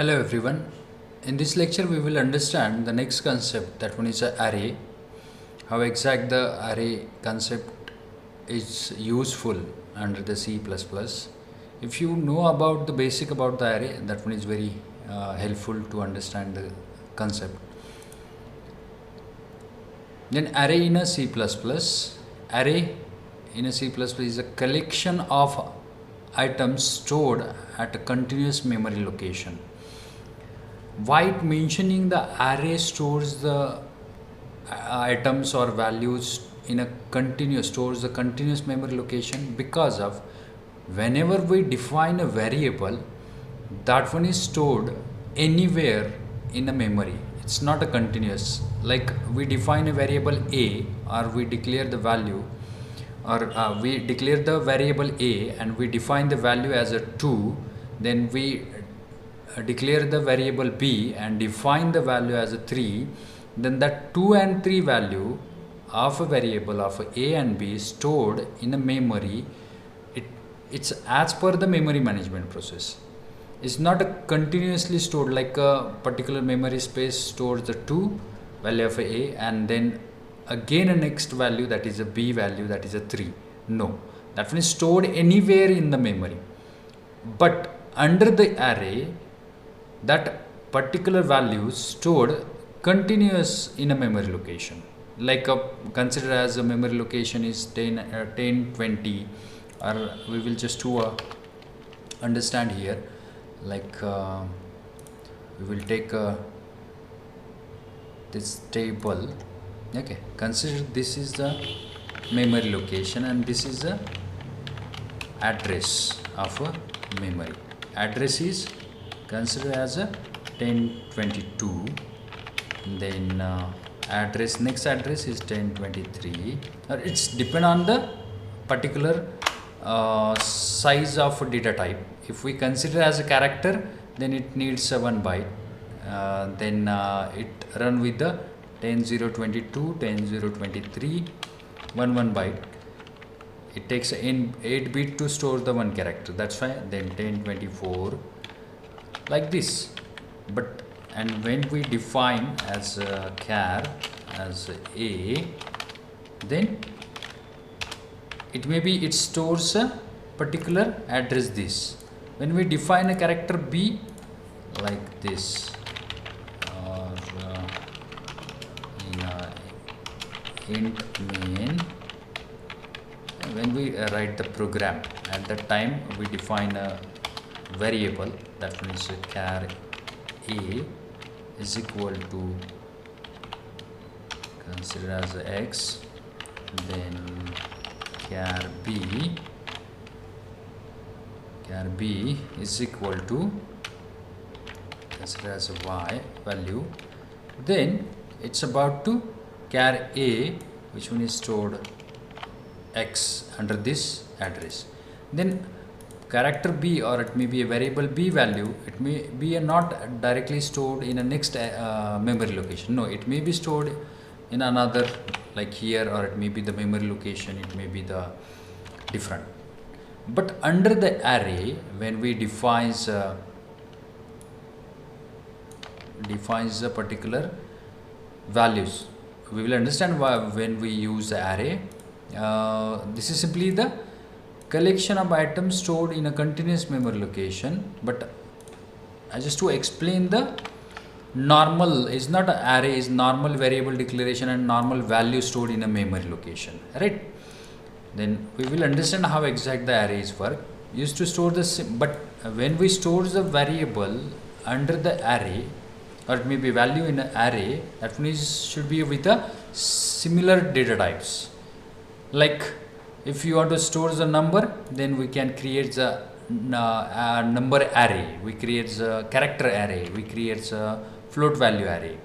Hello everyone. In this lecture we will understand the next concept, that one is a array. How exact the array concept is useful under the C++. If you know about the basic about the array, that one is very helpful to understand the concept. Then array in a C++. Array in a C++ is a collection of items stored at a continuous memory location. Why mentioning the array stores the items or values in a stores the continuous memory location? Because of whenever we define a variable, that one is stored anywhere in a memory. It's not a continuous. Like we define a variable a, or we declare the value, or we declare the variable a and we define the value as a 2, then we declare the variable b and define the value as a 3, then that 2 and 3 value of a variable of a and b is stored in a memory. It's as per the memory management process. It's not a continuously stored, like a particular memory space stores the 2 value of a and then again a next value, that is a b value, that is a 3. No, that one is stored anywhere in the memory. But under the array, that particular value is stored continuous in a memory location. Like consider as a memory location is 10, 20, or we will just understand here. Like we will take this table. Okay, consider this is the memory location and this is the address of a memory. Address is consider as a 1022, then next address is 1023. It's depend on the particular size of data type. If we consider as a character, then it needs 1 byte. Then it run with the 10022, 10023, 1 byte. It takes 8 bit to store the one character. That's why then 1024, like this. But and when we define as a char as a, then it stores a particular address this. When we define a character b, like this, or in int main, when we write the program, at that time we define a variable, that one is char a is equal to, consider as x, then char b is equal to, consider as a y value. Then it's about to char a, which one is stored x under this address. Then character b, or it may be a variable b value, it may be not directly stored in a next memory location. No, it may be stored in another, like here, or it may be the memory location, it may be the different. But under the array, when we defines a particular values, we will understand why when we use the array. This is simply the collection of items stored in a continuous memory location. But just to explain, the normal is not an array, is normal variable declaration and normal value stored in a memory location, right? Then we will understand how exact the arrays work. Used to store the but when we store the variable under the array, or it may be value in an array, that means should be with a similar data types. Like if you want to store the number, then we can create the number array, we create the character array, we create the float value array.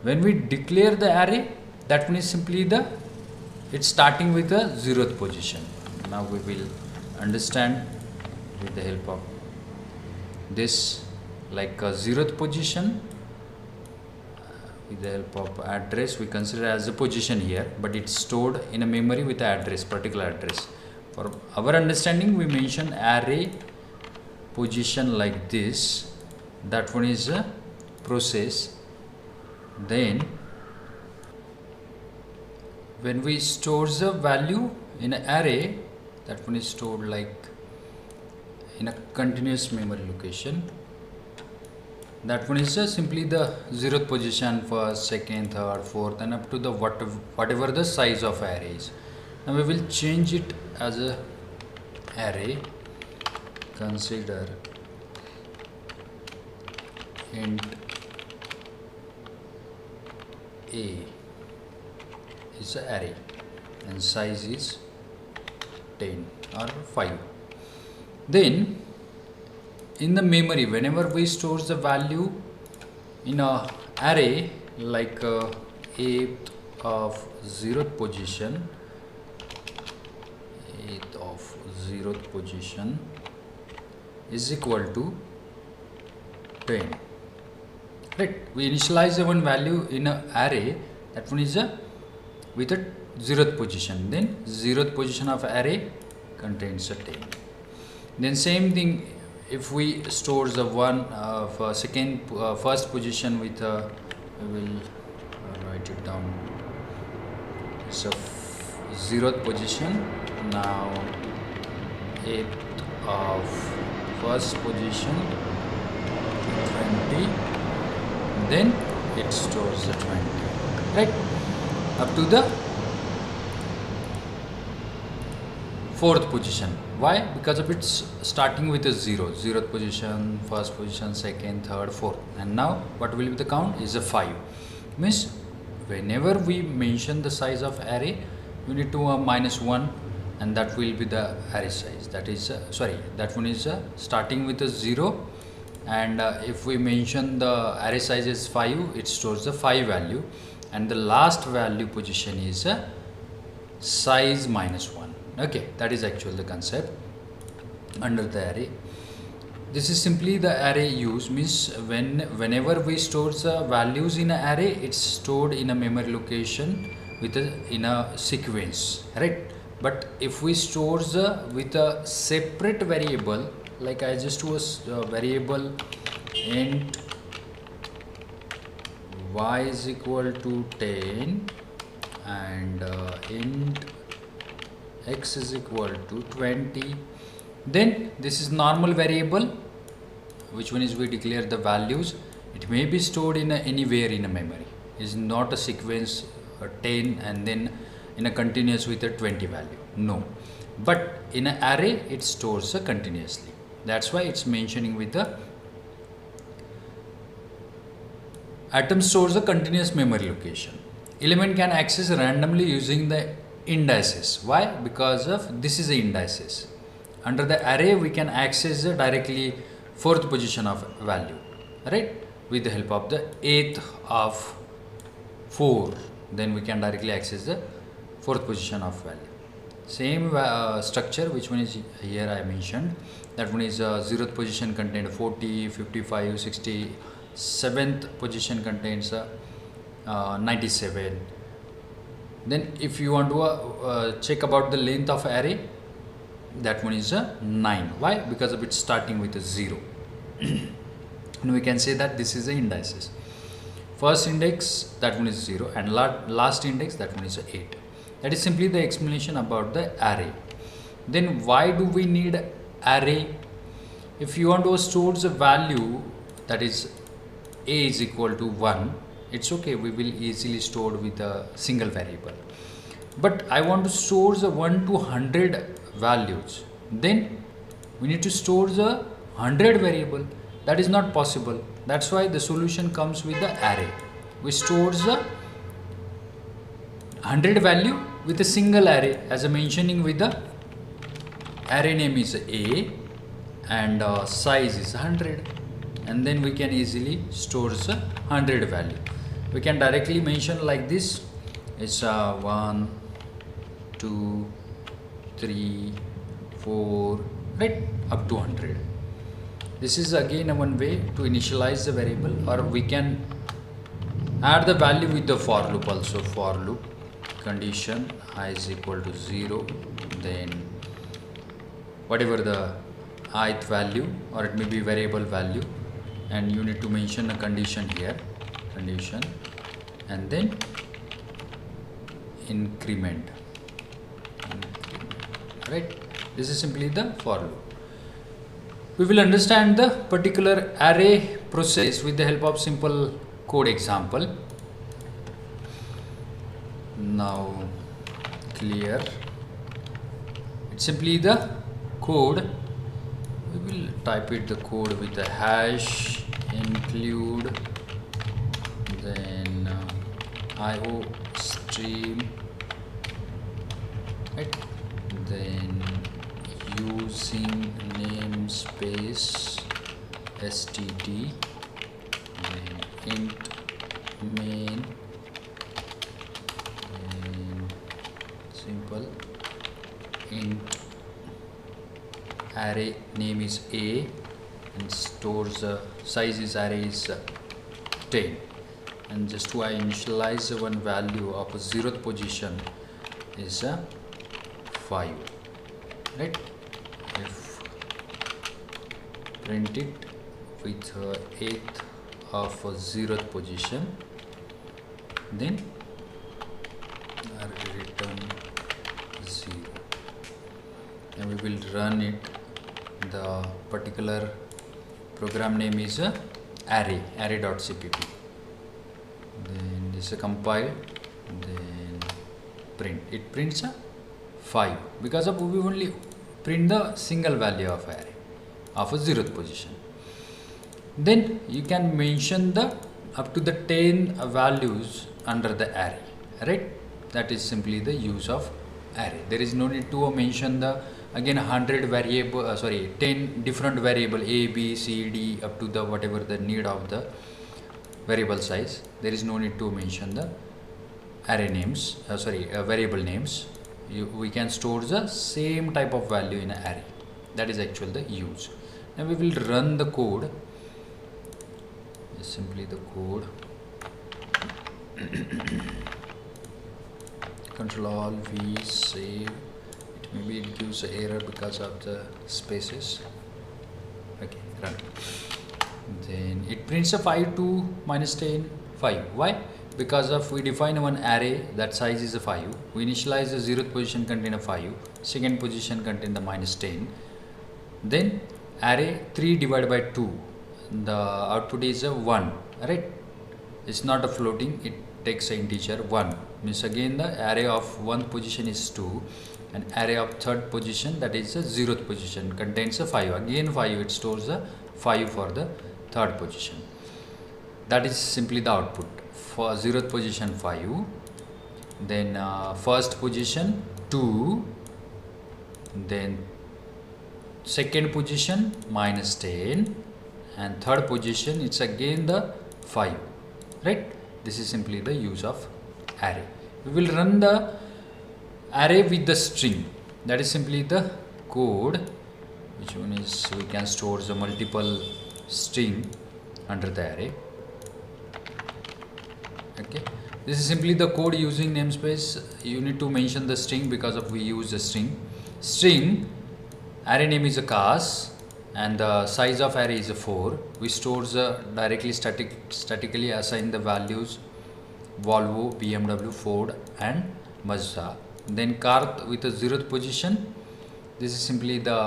When we declare the array, that means simply it's starting with the 0th position. Now we will understand with the help of this, like a 0th position. With the help of address, we consider as a position here, but it's stored in a memory with the address, particular address. For our understanding, we mention array position like this, that one is a process. Then when we store the value in an array, that one is stored like in a continuous memory location. That one is simply the 0th position, first, second, third, fourth, and up to the whatever the size of array is. Now we will change it as a array. Consider int a is an array and size is 10 or 5. Then in the memory, whenever we store the value in a array like 8th of 0th position, 8th of 0th position is equal to 10. Right, we initialize the one value in an array, that one is with a 0th position, then 0th position of array contains a 10. Then same thing, if we store the one for first position with a, we will write it down, so 0th position. Now 8th of first position 20, then it stores the 20, right, up to the 4th position. Why? Because of it's starting with a 0, 0th position, first position, second, third, fourth, and now what will be the count is a 5. Means whenever we mention the size of array, you need to -1, and that will be the array size. That is that one is starting with a 0, and if we mention the array size is 5, it stores the 5 value, and the last value position is size -1. Okay, that is actually the concept under the array. This is simply the array use, means whenever we store the values in an array, it's stored in a memory location with in a sequence, right? But if we store with a separate variable, like I just was variable int y is equal to 10 and int x is equal to 20, then this is normal variable, which one is we declare the values. It may be stored in anywhere in a memory. It is not a sequence 10 and then in a continuous with a 20 value, no, but in an array it stores continuously. That's why it's mentioning with the atom stores a continuous memory location. Element can access randomly using the indices. Why? Because of this is the indices. Under the array we can access directly 4th position of value, right, with the help of the 8th of 4, then we can directly access the 4th position of value. Same structure, which one is here I mentioned, that one is 0th position contained 40, 55, 60, 7th position contains 97. Then if you want to check about the length of array, that one is 9. Why? Because of it starting with a 0. And we can say that this is the indices. First index, that one is 0, and last index, that one is 8. That is simply the explanation about the array. Then why do we need array? If you want to store the value, that is a is equal to 1, it's okay, we will easily store with a single variable. But I want to store the 1 to 100 values, then we need to store the 100 variable. That is not possible. That's why the solution comes with the array. We store the 100 value with a single array, as I'm mentioning with the array name is a and size is 100, and then we can easily store the 100 value. We can directly mention like this, it's 1, 2, 3, 4, right, up to 100. This is again one way to initialize the variable, or we can add the value with the for loop also. For loop condition I is equal to 0, then whatever the ith value, or it may be variable value, and you need to mention a condition here, condition, and then increment, right? This is simply the for loop. We will understand the particular array process with the help of simple code example. Now clear, it's simply the code. We will type it the code with the hash include, then IO stream, right? Then using namespace std, then int main, then simple int array name is a, and stores size is array is 10, and just to I initialize one value of 0th position is 5, right? If print it with 8th of 0th position, then return 0, and we will run it. The particular program name is array.cpp. Then this is a compile, then print. It prints a 5 because of we only print the single value of array of a 0th position. Then you can mention the up to the 10 values under the array, right? That is simply the use of array. There is no need to mention the again 100 variable 10 different variable a, b, c, d up to the whatever the need of the variable size. There is no need to mention the array names, variable names. We can store the same type of value in an array. That is actually the use. Now we will run the code. Simply the code. Control Alt V, save. Maybe it gives an error because of the spaces. Okay, run. Then it prints a 5 to -10, 5. Why? Because of we define one array that size is a 5. We initialize the 0th position contain a 5, second position contain the -10. Then array 3 divided by 2. The output is a 1, right? It's not a floating, it takes an integer 1. Means again the array of 1th position is 2. An array of 3rd position, that is the 0th position, contains a 5. Again 5, it stores a 5 for the 3rd position. That is simply the output. For 0th position 5, then 1st position 2, then 2nd position -10, and 3rd position it's again the 5, right? This is simply the use of array. We will run the array with the string. That is simply the code, which one is we can store the multiple string under the array. Okay, this is simply the code using namespace. You need to mention the string because of we use the string array name is a class, and the size of array is a 4. We store the directly statically assign the values Volvo, BMW, Ford and Mazda. Then car with a 0th position. This is simply the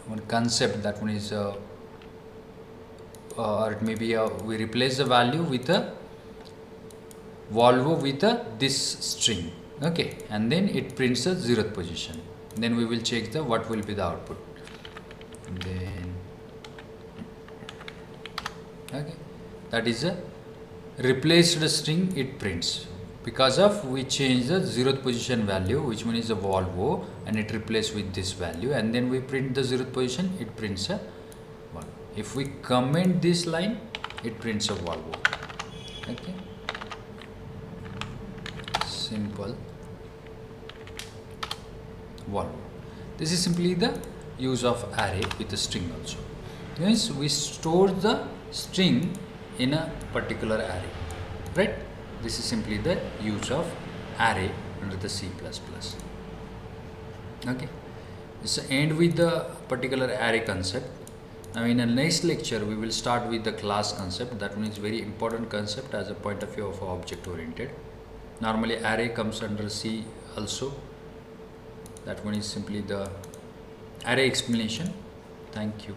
one concept, that one is or it may be we replace the value with a Volvo with this string. Okay, and then it prints the 0th position. Then we will check the what will be the output. Then okay, that is a replaced string, it prints because of we change the 0th position value, which one is a Volvo, and it replaced with this value, and then we print the 0th position, it prints a 1. If we comment this line, it prints a Volvo. Okay, simple Volvo. This is simply the use of array with a string also. Means we store the string in a particular array, right? This is simply the use of array under the C++. Okay, So end with the particular array concept. Now in the next lecture we will start with the class concept. That means very important concept as a point of view of object oriented. Normally array comes under C also. That one is simply the array explanation. Thank you.